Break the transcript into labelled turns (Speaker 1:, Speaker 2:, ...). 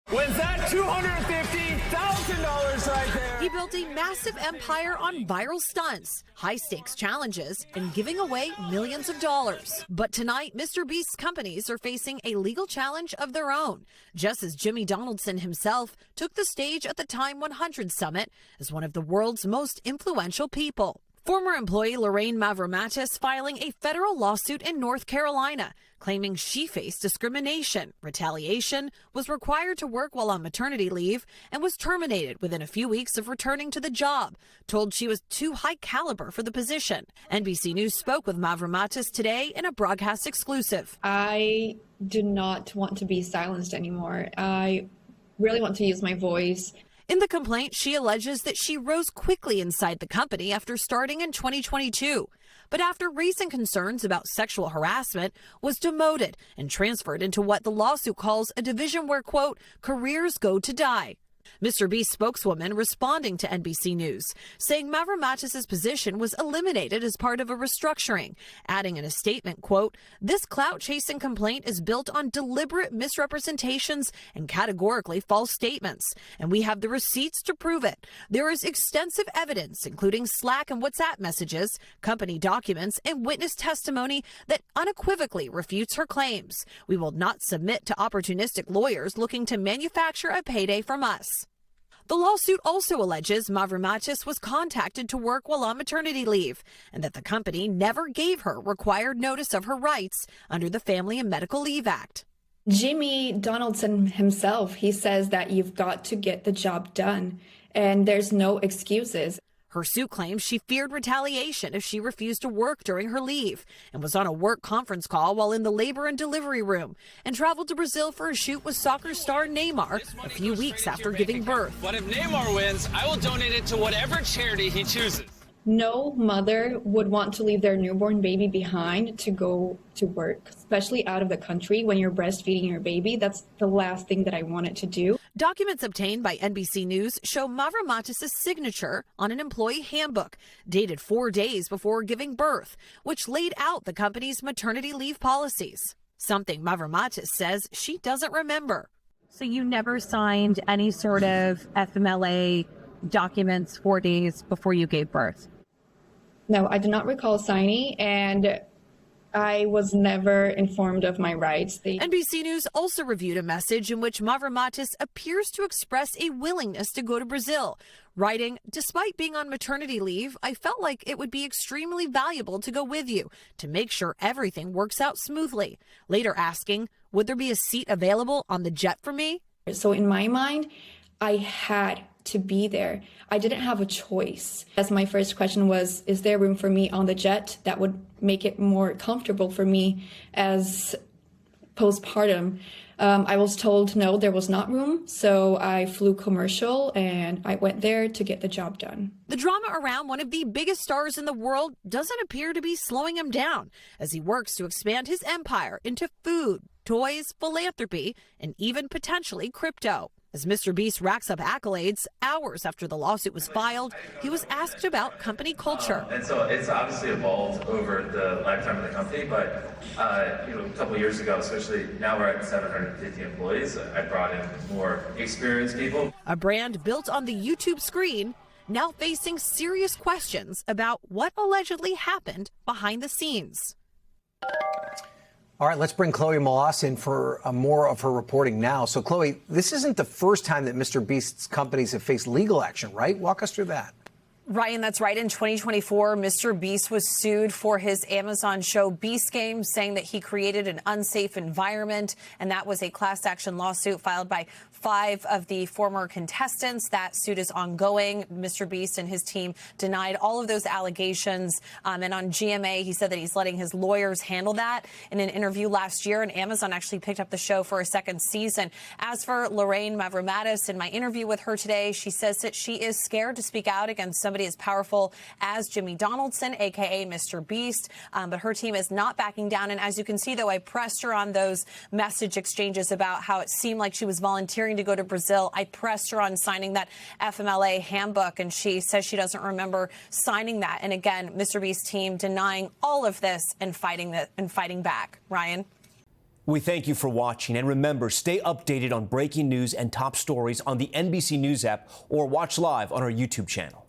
Speaker 1: When's that $250,000 right there?
Speaker 2: He built a massive empire on viral stunts, high-stakes challenges, and giving away millions of dollars. But tonight, MrBeast's companies are facing a legal challenge of their own, just as Jimmy Donaldson himself took the stage at the Time 100 Summit as one of the world's most influential people. Former employee Lorrayne Mavromatis filing a federal lawsuit in North Carolina, claiming she faced discrimination, retaliation, was required to work while on maternity leave, and was terminated within a few weeks of returning to the job, told she was too high caliber for the position. NBC News spoke with Mavromatis today in a broadcast exclusive.
Speaker 3: I do not want to be silenced anymore. I really want to use my voice.
Speaker 2: In the complaint, she alleges that she rose quickly inside the company after starting in 2022, but after raising concerns about sexual harassment, was demoted and transferred into what the lawsuit calls a division where, quote, careers go to die. MrBeast spokeswoman responding to NBC News, saying Mavromatis' position was eliminated as part of a restructuring, adding in a statement, quote, this clout-chasing complaint is built on deliberate misrepresentations and categorically false statements, and we have the receipts to prove it. There is extensive evidence, including Slack and WhatsApp messages, company documents, and witness testimony that unequivocally refutes her claims. We will not submit to opportunistic lawyers looking to manufacture a payday from us. The lawsuit also alleges Mavromatis was contacted to work while on maternity leave and that the company never gave her required notice of her rights under the Family and Medical Leave Act.
Speaker 3: Jimmy Donaldson himself, he says that you've got to get the job done and there's no excuses.
Speaker 2: Her suit claims she feared retaliation if she refused to work during her leave and was on a work conference call while in the labor and delivery room and traveled to Brazil for a shoot with soccer star Neymar a few weeks after giving birth.
Speaker 1: But if Neymar wins, I will donate it to whatever charity he chooses.
Speaker 3: No mother would want to leave their newborn baby behind to go to work, especially out of the country when you're breastfeeding your baby. That's the last thing that I wanted to do.
Speaker 2: Documents obtained by NBC News show Mavromatis' signature on an employee handbook dated 4 days before giving birth, which laid out the company's maternity leave policies, something Mavromatis says she doesn't remember.
Speaker 4: So you never signed any sort of FMLA documents 4 days before you gave birth?
Speaker 3: No, I do not recall signing, and I was never informed of my rights.
Speaker 2: NBC News also reviewed a message in which Mavromatis appears to express a willingness to go to Brazil, writing, despite being on maternity leave, I felt like it would be extremely valuable to go with you to make sure everything works out smoothly. Later asking, would there be a seat available on the jet for me?
Speaker 3: So in my mind, I had to be there. I didn't have a choice. As my first question was, is there room for me on the jet that would make it more comfortable for me as postpartum? I was told no, there was not room. So I flew commercial and I went there to get the job done.
Speaker 2: The drama around one of the biggest stars in the world doesn't appear to be slowing him down as he works to expand his empire into food, toys, philanthropy, and even potentially crypto. As MrBeast racks up accolades, hours after the lawsuit was filed, he was asked about company culture.
Speaker 5: And so it's obviously evolved over the lifetime of the company, but a couple of years ago, especially now we're at 750 employees, I brought in more experienced people.
Speaker 2: A brand built on the YouTube screen, now facing serious questions about what allegedly happened behind the scenes.
Speaker 6: All right, let's bring Chloe Melas in for more of her reporting now. So, Chloe, this isn't the first time that MrBeast's companies have faced legal action, right? Walk us through that.
Speaker 7: Ryan, that's right. In 2024, MrBeast was sued for his Amazon show Beast Games, saying that he created an unsafe environment. And that was a class action lawsuit filed by 5 of the former contestants. That suit is ongoing. MrBeast and his team denied all of those allegations. And on GMA, he said that he's letting his lawyers handle that. In an interview last year, and Amazon actually picked up the show for a second season. As for Lorrayne Mavromatis, in my interview with her today, she says that she is scared to speak out against somebody as powerful as Jimmy Donaldson, a.k.a. MrBeast. But her team is not backing down. And as you can see, though, I pressed her on those message exchanges about how it seemed like she was volunteering to go to Brazil. I pressed her on signing that FMLA handbook, and she says she doesn't remember signing that. And again, MrBeast team denying all of this and fighting back. Ryan?
Speaker 8: We thank you for watching, and remember, stay updated on breaking news and top stories on the NBC News app or watch live on our YouTube channel.